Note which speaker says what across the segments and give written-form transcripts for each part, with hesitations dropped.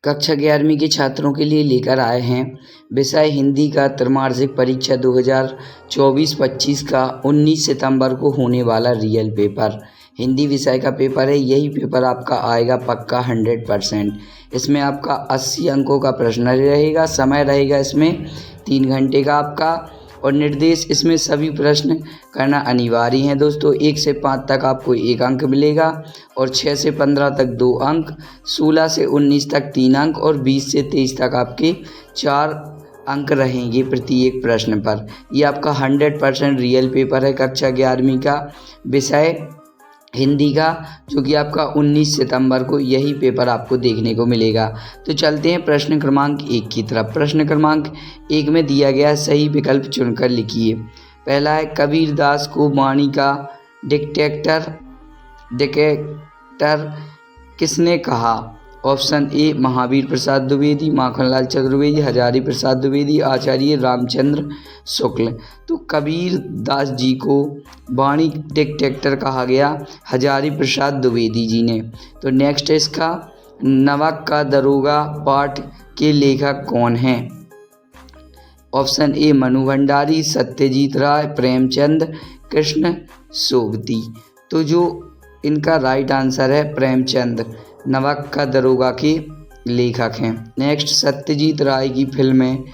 Speaker 1: कक्षा 11वीं के छात्रों के लिए लेकर आए हैं विषय हिंदी का त्रैमासिक परीक्षा 2024-25 का 19 सितंबर को होने वाला रियल पेपर। हिंदी विषय का पेपर है। यही पेपर आपका आएगा पक्का 100%। इसमें आपका 80 अंकों का प्रश्न रहेगा। समय रहेगा इसमें 3 घंटे का आपका, और निर्देश इसमें सभी प्रश्न करना अनिवार्य है दोस्तों। 1 से 5 तक आपको 1 अंक मिलेगा, और 6 से 15 तक 2 अंक, 16 से 19 तक 3 अंक, और 20 से 23 तक आपके 4 अंक रहेंगे प्रत्येक प्रश्न पर। ये आपका 100% रियल पेपर है कक्षा 11वीं का विषय हिंदी का, जो कि आपका 19 सितंबर को यही पेपर आपको देखने को मिलेगा। तो चलते हैं प्रश्न क्रमांक 1 की तरफ। प्रश्न क्रमांक 1 में दिया गया सही विकल्प चुनकर लिखिए। पहला है, कबीर दास को वाणी का डिक्टेटर किसने कहा? ऑप्शन ए महावीर प्रसाद द्विवेदी, माखनलाल चतुर्वेदी, हजारी प्रसाद द्विवेदी, आचार्य रामचंद्र शुक्ल। तो कबीर दास जी को वाणी डिक्टेटर कहा गया हजारी प्रसाद द्विवेदी जी ने। तो नेक्स्ट है इसका, नवक का दरोगा पाठ के लेखक कौन हैं? ऑप्शन ए मनु भंडारी, सत्यजीत राय, प्रेमचंद, कृष्ण सोबती। तो जो इनका राइट आंसर है प्रेमचंद, नवक का दरोगा के लेखक हैं। नेक्स्ट, सत्यजीत राय की फिल्में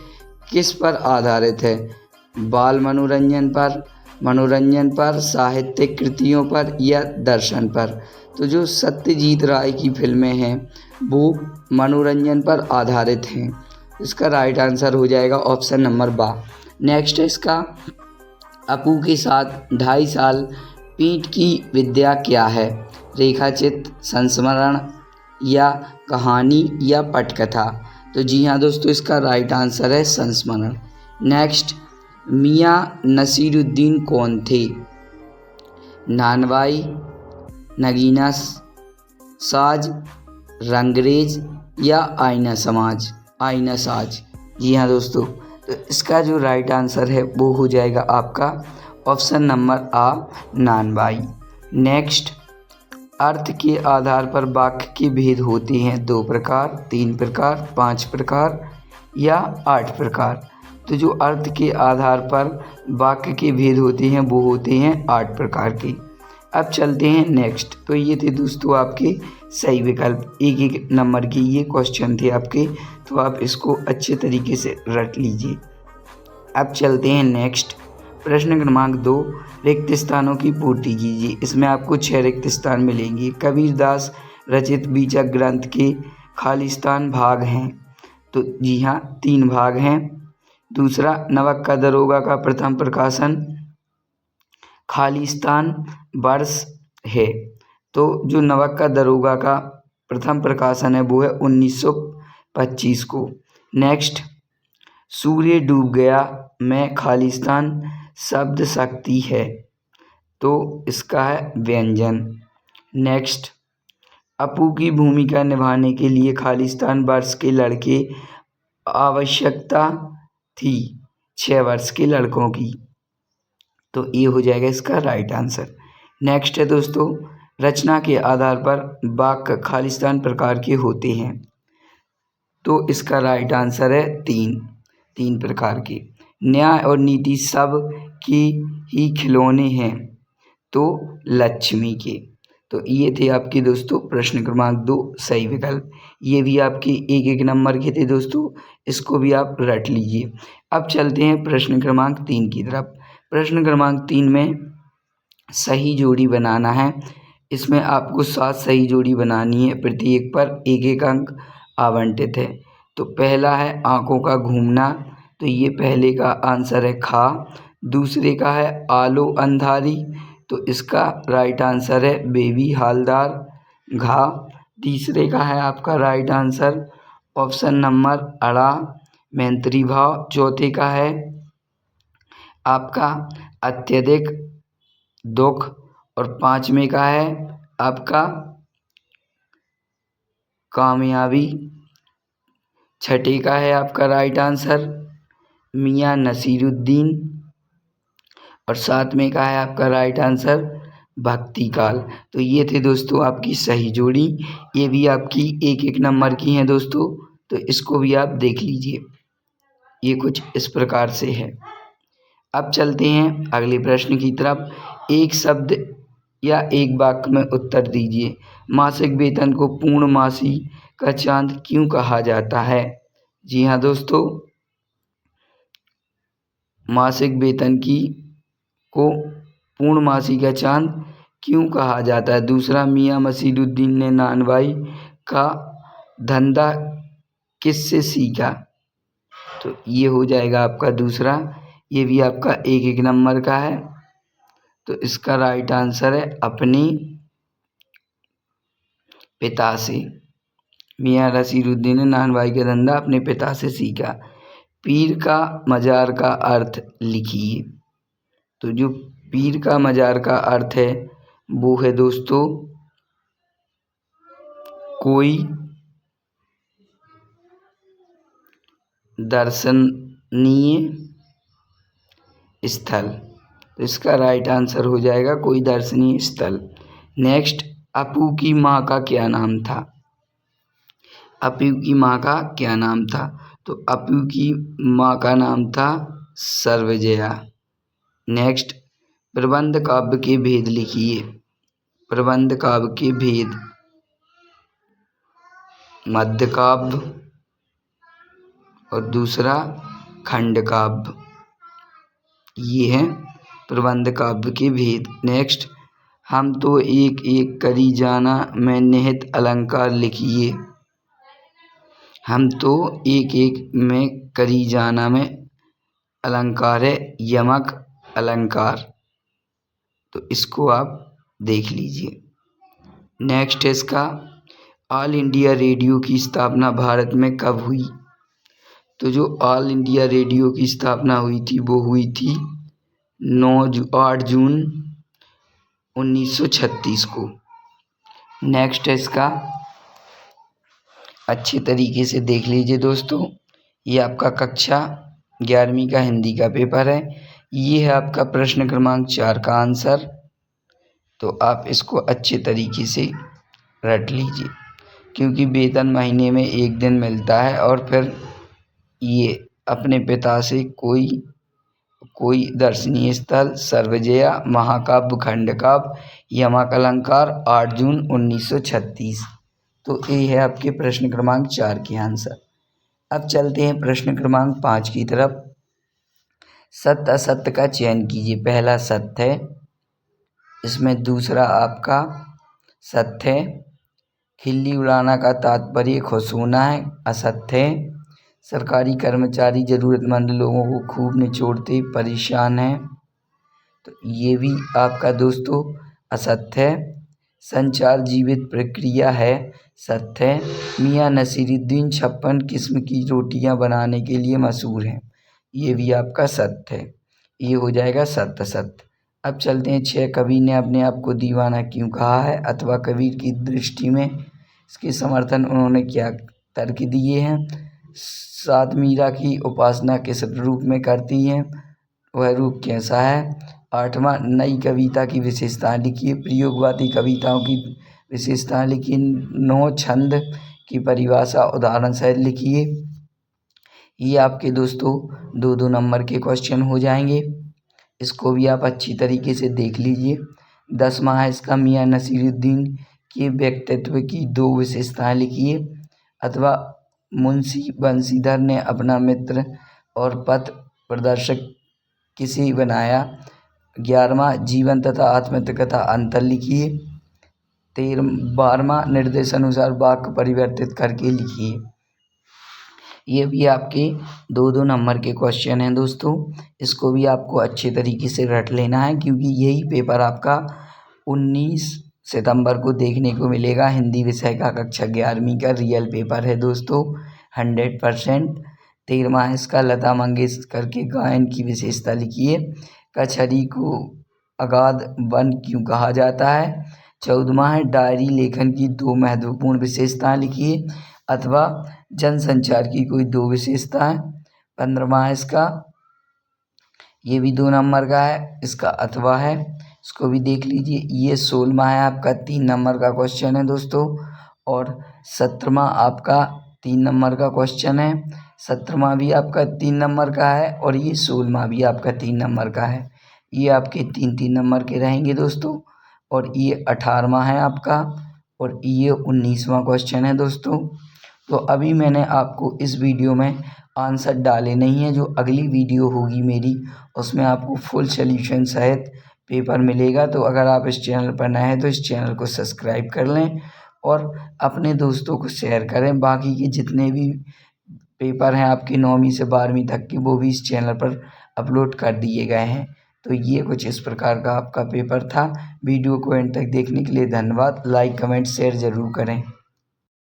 Speaker 1: किस पर आधारित है? बाल मनोरंजन पर, साहित्यिक कृतियों पर, या दर्शन पर? तो जो सत्यजीत राय की फिल्में हैं वो मनोरंजन पर आधारित हैं। इसका राइट आंसर हो जाएगा ऑप्शन नंबर बा। नेक्स्ट है इसका, अपू के साथ 2.5 साल पीठ की विद्या क्या है? रेखाचित्र, संस्मरण, या कहानी, या पटकथा? तो जी हाँ दोस्तों, इसका राइट आंसर है संस्मरण। नेक्स्ट, मियाँ नसीरुद्दीन कौन थे? नानवाई, नगीना साज, रंगरेज, या आईना साज? जी हाँ दोस्तों, तो इसका जो राइट आंसर है वो हो जाएगा आपका ऑप्शन नंबर आ, नानवाई। नेक्स्ट, अर्थ के आधार पर वाक्य के भेद होते हैं 2 प्रकार, 3 प्रकार, 5 प्रकार, या 8 प्रकार? तो जो अर्थ के आधार पर वाक्य के भेद होते हैं वो होते हैं 8 प्रकार के। अब चलते हैं नेक्स्ट। तो ये थे दोस्तों आपके सही विकल्प, 1-1 नंबर के ये क्वेश्चन थे आपके, तो आप इसको अच्छे तरीके से रट लीजिए। अब चलते हैं नेक्स्ट। प्रश्न क्रमांक 2, रिक्त स्थानों की पूर्ति कीजिए। इसमें आपको 6 रिक्त स्थान मिलेंगे। कबीर दास रचित बीजक ग्रंथ के खालिस्तान भाग हैं? तो जी हाँ, 3 भाग हैं। दूसरा, नवक का दरोगा का प्रथम प्रकाशन खालिस्तान वर्ष है? तो जो नवक का दरोगा का प्रथम प्रकाशन है वो है 1925 को। नेक्स्ट, सूर्य डूब गया में खालिस्तान शब्द शक्ति है? तो इसका है व्यंजन। नेक्स्ट, अपू की भूमिका निभाने के लिए खालिस्तान वर्ष के लड़के आवश्यकता थी 6 वर्ष के लड़कों की? तो ये हो जाएगा इसका राइट आंसर। नेक्स्ट है दोस्तों, रचना के आधार पर वाक्य खालिस्तान प्रकार के होते हैं? तो इसका राइट आंसर है 3 प्रकार के। न्याय और नीति सब की ही खिलौने हैं? तो लक्ष्मी के। तो ये थे आपके दोस्तों प्रश्न क्रमांक 2 सही विकल्प। ये भी आपके 1-1 नंबर के थे दोस्तों, इसको भी आप रट लीजिए। अब चलते हैं प्रश्न क्रमांक 3 की तरफ। प्रश्न क्रमांक 3 में सही जोड़ी बनाना है। इसमें आपको 7 सही जोड़ी बनानी है, प्रत्येक पर 1-1 अंक आवंटित है। तो पहला है आँखों का घूमना, तो ये पहले का आंसर है खा। दूसरे का है आलो अंधारी, तो इसका राइट आंसर है बेबी हालदार घा। तीसरे का है आपका राइट आंसर ऑप्शन नंबर अड़ा मैंत्री भाव। चौथे का है आपका अत्यधिक दुख, और 5वें का है आपका कामयाबी। छठे का है आपका राइट आंसर मियाँ नसीरुद्दीन, और 7वें का है आपका राइट आंसर भक्ति काल। तो ये थे दोस्तों आपकी सही जोड़ी। ये भी आपकी एक एक नंबर की हैं दोस्तों, तो इसको भी आप देख लीजिए। ये कुछ इस प्रकार से है। अब चलते हैं अगले प्रश्न की तरफ। एक शब्द या एक वाक्य में उत्तर दीजिए। मासिक वेतन को पूर्णमासी का चांद क्यों कहा जाता है? जी हाँ दोस्तों, मासिक वेतन को पूर्णमासी का चांद क्यों कहा जाता है? दूसरा, मियां मसीदुद्दीन ने नानवाई का धंधा किससे सीखा? तो ये हो जाएगा आपका दूसरा। ये भी आपका एक एक नंबर का है, तो इसका राइट आंसर है अपने पिता से। मियां नसीरुद्दीन ने नानवाई का धंधा अपने पिता से सीखा। पीर का मजार का अर्थ लिखिए। तो जो पीर का मजार का अर्थ है वो है दोस्तों कोई दर्शनीय स्थल। तो इसका राइट आंसर हो जाएगा कोई दर्शनीय स्थल। नेक्स्ट, अपू की माँ का क्या नाम था? अपू की माँ का क्या नाम था? तो अपू की माँ का नाम था सर्वजया। नेक्स्ट, प्रबंध काव्य के भेद लिखिए। प्रबंध काव्य के भेद, मध्य काव्य और दूसरा खंड काव्य, ये हैं प्रबंध काव्य के भेद। नेक्स्ट, हम तो एक एक करी जाना में निहित अलंकार लिखिए। हम तो एक एक में करी जाना में अलंकार है यमक अलंकार, तो इसको आप देख लीजिए। नेक्स्ट है इसका, ऑल इंडिया रेडियो की स्थापना भारत में कब हुई? तो जो ऑल इंडिया रेडियो की स्थापना हुई थी वो हुई थी 8 जून 1936 को। नेक्स्ट है इसका, अच्छे तरीके से देख लीजिए दोस्तों, ये आपका कक्षा 11वीं का हिंदी का पेपर है। ये है आपका प्रश्न क्रमांक 4 का आंसर, तो आप इसको अच्छे तरीके से रट लीजिए, क्योंकि वेतन महीने में एक दिन मिलता है और फिर ये अपने पिता से कोई दर्शनीय स्थल, सर्वजया, महाकाव्य, खंड काव्य, यमक अलंकार, 8 जून 1936। तो ये है आपके प्रश्न क्रमांक 4 के आंसर। अब चलते हैं प्रश्न क्रमांक 5 की तरफ। सत्य असत्य का चयन कीजिए। पहला सत्य है, इसमें दूसरा आपका सत्य है। खिल्ली उड़ाना का तात्पर्य खुश होना है, असत्य है। सरकारी कर्मचारी जरूरतमंद लोगों को खूब निचोड़ते परेशान है, तो ये भी आपका दोस्तों असत्य है। संचार जीवित प्रक्रिया है, सत्य है। मियां नसीरुद्दीन 56 किस्म की रोटियां बनाने के लिए मशहूर हैं, ये भी आपका सत्य है। ये हो जाएगा सत्य सत्य। अब चलते हैं 6, कवि ने अपने आप को दीवाना क्यों कहा है, अथवा कबीर की दृष्टि में इसके समर्थन उन्होंने क्या तर्क दिए हैं। 7, मीरा की उपासना किस रूप में करती हैं, वह रूप कैसा है। 8वां, नई कविता की विशेषताएं लिखिए। प्रयोगवादी कविताओं की विशेषताएं लिखिए। 9, छंद की परिभाषा उदाहरण सहित लिखिए। ये आपके दोस्तों 2-2 नंबर के क्वेश्चन हो जाएंगे, इसको भी आप अच्छी तरीके से देख लीजिए। 10वां है इसका, मियां नसीरुद्दीन के व्यक्तित्व की 2 विशेषताएं लिखिए, अथवा मुंशी बंशीधर ने अपना मित्र और पथ प्रदर्शक किसे बनाया। 11वां, जीवन तथा आत्महत्या कथा अंतर लिखिए। 12वां, निर्देशानुसार वाक्य परिवर्तित करके लिखिए। ये भी आपके 2-2 नंबर के क्वेश्चन हैं दोस्तों, इसको भी आपको अच्छे तरीके से रट लेना है, क्योंकि यही पेपर आपका 19 सितंबर को देखने को मिलेगा। हिंदी विषय का कक्षा 11वीं का रियल पेपर है दोस्तों, 100%। 13वां है इसका, लता मंगेशकर के गायन की विशेषता लिखिए। कचहरी को अगाध वन क्यों कहा जाता है। 14वां है, डायरी लेखन की 2 महत्वपूर्ण विशेषताएं लिखिए, अथवा जनसंचार की कोई 2 विशेषताएं। 15वां है इसका, ये भी 2 नंबर का है, इसका अथवा है। इसको भी देख लीजिए। ये 16वां है आपका 3 नंबर का क्वेश्चन है दोस्तों, और 17वां आपका 3 नंबर का क्वेश्चन है। 17वां भी आपका 3 नंबर का है और ये 16वां भी आपका 3 नंबर का है। ये आपके 3-3 नंबर के रहेंगे दोस्तों। और ये 18वां है आपका, और ये 19वां क्वेश्चन है दोस्तों। तो अभी मैंने आपको इस वीडियो में आंसर डाले नहीं है, जो अगली वीडियो होगी मेरी उसमें आपको फुल सॉल्यूशन सहित पेपर मिलेगा। तो अगर आप इस चैनल पर नए हैं तो इस चैनल को सब्सक्राइब कर लें और अपने दोस्तों को शेयर करें। बाकी के जितने भी पेपर हैं आपके 9वीं से 12वीं तक के, वो भी इस चैनल पर अपलोड कर दिए गए हैं। तो ये कुछ इस प्रकार का आपका पेपर था। वीडियो को एंड तक देखने के लिए धन्यवाद। लाइक कमेंट शेयर ज़रूर करें।